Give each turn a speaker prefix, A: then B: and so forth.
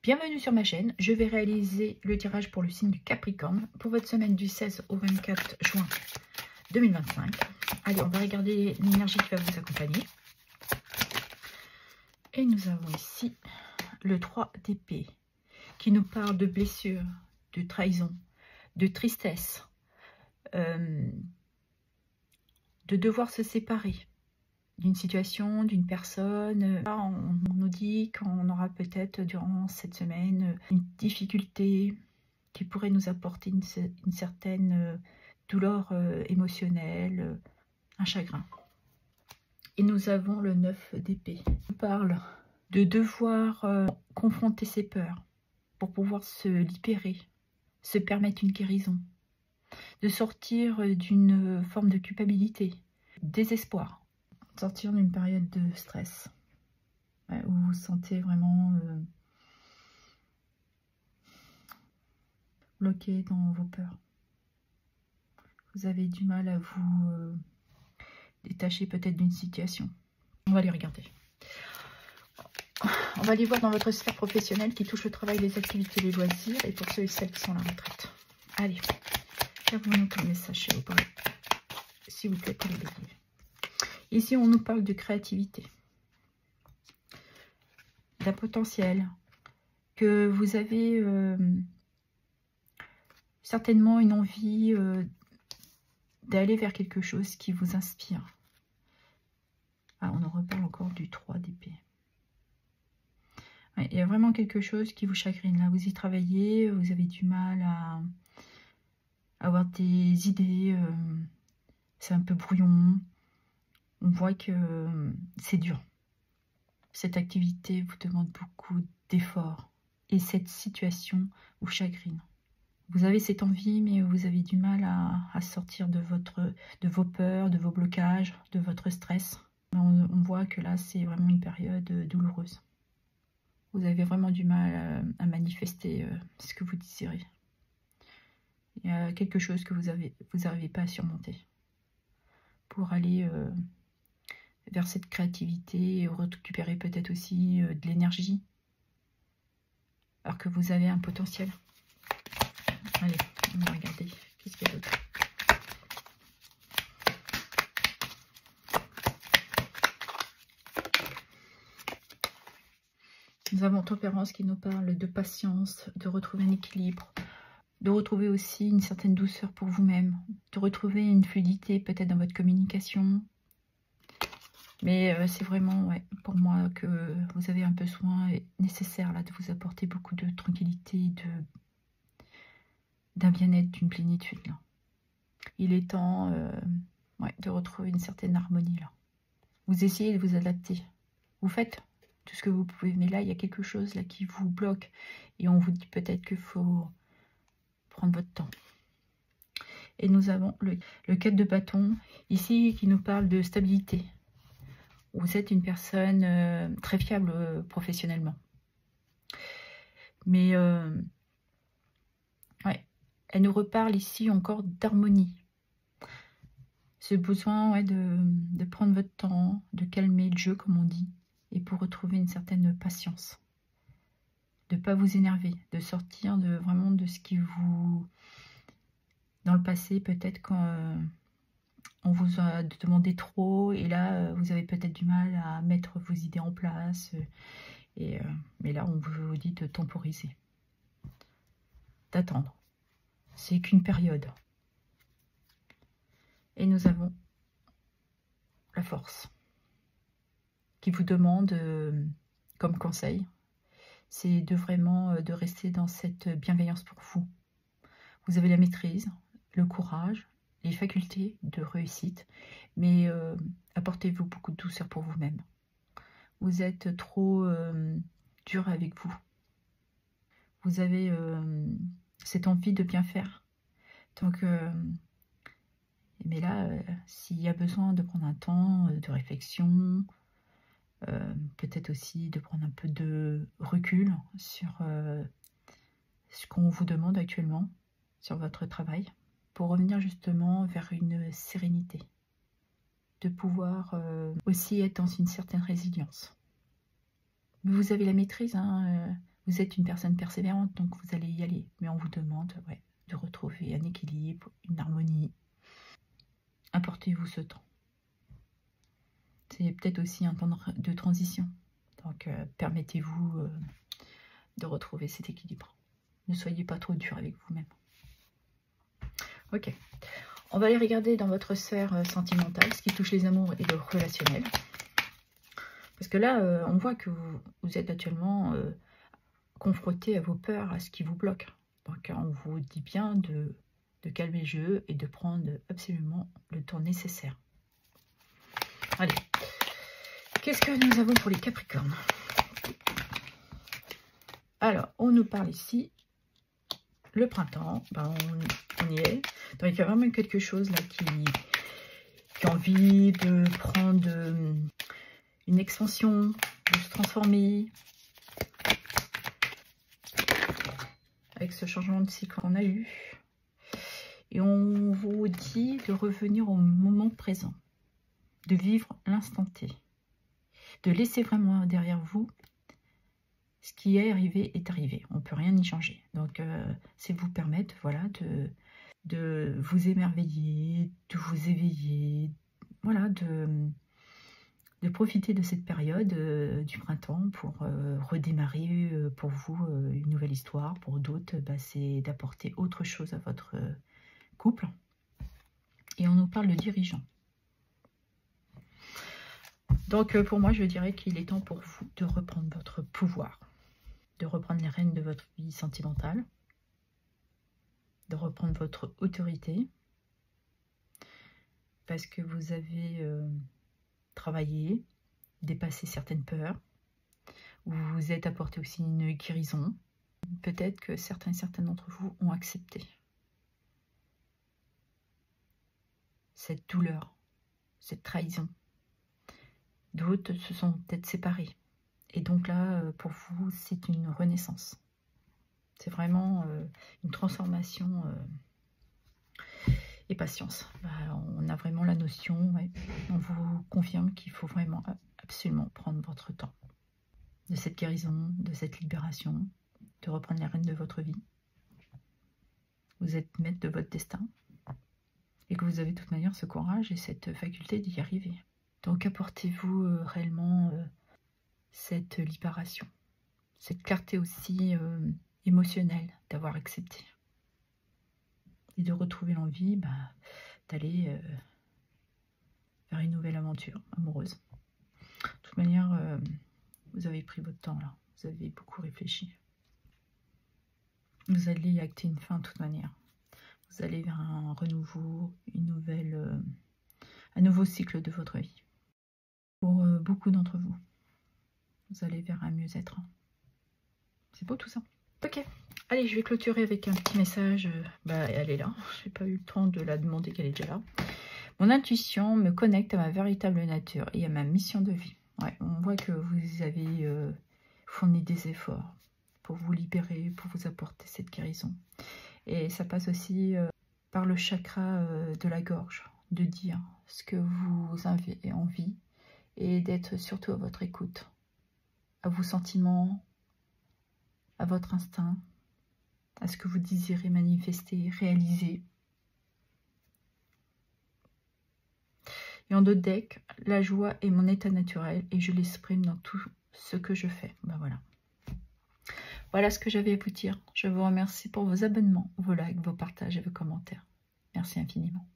A: Bienvenue sur ma chaîne, je vais réaliser le tirage pour le signe du Capricorne pour votre semaine du 16 au 24 juin 2025. Allez, on va regarder l'énergie qui va vous accompagner. Et nous avons ici le 3 d'épée qui nous parle de blessures, de trahison, de tristesse, de devoir se séparer d'une situation, d'une personne. Là, on nous dit qu'on aura peut-être durant cette semaine une difficulté qui pourrait nous apporter une certaine douleur émotionnelle, un chagrin. Et nous avons le 9 d'épée. On parle de devoir confronter ses peurs pour pouvoir se libérer, se permettre une guérison, de sortir d'une forme de culpabilité, désespoir. Sortir d'une période de stress où vous vous sentez vraiment bloqué dans vos peurs. Vous avez du mal à vous détacher peut-être d'une situation. On va les regarder. On va les voir dans votre sphère professionnelle qui touche le travail, les activités, les loisirs et pour ceux et celles qui sont à la retraite. Allez, qu'avons-nous comme message chez vous, s'il vous plaît, pour les béliers. Ici, on nous parle de créativité, d'un potentiel, que vous avez certainement une envie d'aller vers quelque chose qui vous inspire. Ah, on en reparle encore du 3 d'épée. Ouais, il y a vraiment quelque chose qui vous chagrine. Là, vous y travaillez, vous avez du mal à avoir des idées, c'est un peu brouillon. On voit que c'est dur. Cette activité vous demande beaucoup d'efforts. Et cette situation vous chagrine. Vous avez cette envie, mais vous avez du mal à sortir de vos peurs, de vos blocages, de votre stress. On voit que là, c'est vraiment une période douloureuse. Vous avez vraiment du mal à manifester ce que vous désirez. Il y a quelque chose que vous n'arrivez pas à surmonter. Pour aller vers cette créativité et récupérer peut-être aussi de l'énergie. Alors que vous avez un potentiel. Allez, on va regarder. Qu'est-ce qu'il y a d'autre? Nous avons Tempérance qui nous parle de patience, de retrouver un équilibre, de retrouver aussi une certaine douceur pour vous-même, de retrouver une fluidité peut-être dans votre communication. Mais c'est vraiment, ouais, pour moi, que vous avez un besoin nécessaire là de vous apporter beaucoup de tranquillité, d'un bien-être, d'une plénitude. Là. Il est temps ouais, de retrouver une certaine harmonie. Là. Vous essayez de vous adapter. Vous faites tout ce que vous pouvez, mais là, il y a quelque chose là qui vous bloque. Et on vous dit peut-être qu'il faut prendre votre temps. Et nous avons le 4 de bâton, ici, qui nous parle de stabilité. Vous êtes une personne très fiable professionnellement. Mais ouais, elle nous reparle ici encore d'harmonie. Ce besoin ouais, de prendre votre temps, de calmer le jeu, comme on dit, et pour retrouver une certaine patience. De ne pas vous énerver, de sortir vraiment de ce qui vous... Dans le passé, peut-être quand... on vous a demandé trop et là, vous avez peut-être du mal à mettre vos idées en place. Mais là, on vous dit de temporiser, d'attendre. C'est qu'une période. Et nous avons la force qui vous demande, comme conseil, c'est de vraiment de rester dans cette bienveillance pour vous. Vous avez la maîtrise, le courage, les facultés de réussite, mais apportez-vous beaucoup de douceur pour vous-même. Vous êtes trop dur avec vous. Vous avez cette envie de bien faire. Donc, mais là, s'il y a besoin de prendre un temps de réflexion, peut-être aussi de prendre un peu de recul sur ce qu'on vous demande actuellement, sur votre travail, pour revenir justement vers une sérénité, de pouvoir aussi être dans une certaine résilience. Mais vous avez la maîtrise, hein, Vous êtes une personne persévérante, donc vous allez y aller. Mais on vous demande de retrouver un équilibre, une harmonie. Apportez-vous ce temps. C'est peut-être aussi un temps de transition. Donc, permettez-vous de retrouver cet équilibre. Ne soyez pas trop dur avec vous-même. Ok. On va aller regarder dans votre sphère sentimentale, ce qui touche les amours et le relationnel. Parce que là, on voit que vous êtes actuellement confronté à vos peurs, à ce qui vous bloque. Donc, on vous dit bien de calmer le jeu et de prendre absolument le temps nécessaire. Allez. Qu'est-ce que nous avons pour les Capricornes? Alors, on nous parle ici, le printemps, ben on y est. Donc, il y a vraiment quelque chose là qui a envie de prendre une expansion, de se transformer. Avec ce changement de cycle qu'on a eu. Et on vous dit de revenir au moment présent, de vivre l'instant T, de laisser vraiment derrière vous ce qui est arrivé est arrivé. On ne peut rien y changer. Donc, c'est vous permettre, voilà, de vous émerveiller, de vous éveiller, voilà, de profiter de cette période du printemps pour redémarrer pour vous une nouvelle histoire. Pour d'autres, c'est d'apporter autre chose à votre couple. Et on nous parle de dirigeant. Donc, pour moi, je dirais qu'il est temps pour vous de reprendre votre pouvoir, de reprendre les rênes de votre vie sentimentale, de reprendre votre autorité, parce que vous avez travaillé, dépassé certaines peurs, vous vous êtes apporté aussi une guérison. Peut-être que certains et certaines d'entre vous ont accepté cette douleur, cette trahison. D'autres se sont peut-être séparés. Et donc là, pour vous, c'est une renaissance. C'est vraiment une transformation et patience. On a vraiment la notion, on vous confirme qu'il faut vraiment absolument prendre votre temps. De cette guérison, de cette libération, de reprendre les rênes de votre vie. Vous êtes maître de votre destin. Et que vous avez de toute manière ce courage et cette faculté d'y arriver. Donc apportez-vous réellement cette libération, cette clarté aussi émotionnelle d'avoir accepté. Et de retrouver l'envie d'aller vers une nouvelle aventure amoureuse. De toute manière, vous avez pris votre temps là, vous avez beaucoup réfléchi. Vous allez y acter une fin de toute manière. Vous allez vers un renouveau, un nouveau cycle de votre vie. Pour beaucoup d'entre vous, vous allez vers un mieux-être. C'est beau tout ça. Ok, allez, je vais clôturer avec un petit message. Elle est là, j'ai pas eu le temps de la demander qu'elle est déjà là. Mon intuition me connecte à ma véritable nature et à ma mission de vie. Ouais, on voit que vous avez fourni des efforts pour vous libérer, pour vous apporter cette guérison. Et ça passe aussi par le chakra de la gorge, de dire ce que vous avez envie et d'être surtout à votre écoute, à vos sentiments, à votre instinct, à ce que vous désirez manifester, réaliser. Et en dos de deck, la joie est mon état naturel et je l'exprime dans tout ce que je fais. Voilà. Voilà ce que j'avais à vous dire. Je vous remercie pour vos abonnements, vos likes, vos partages et vos commentaires. Merci infiniment.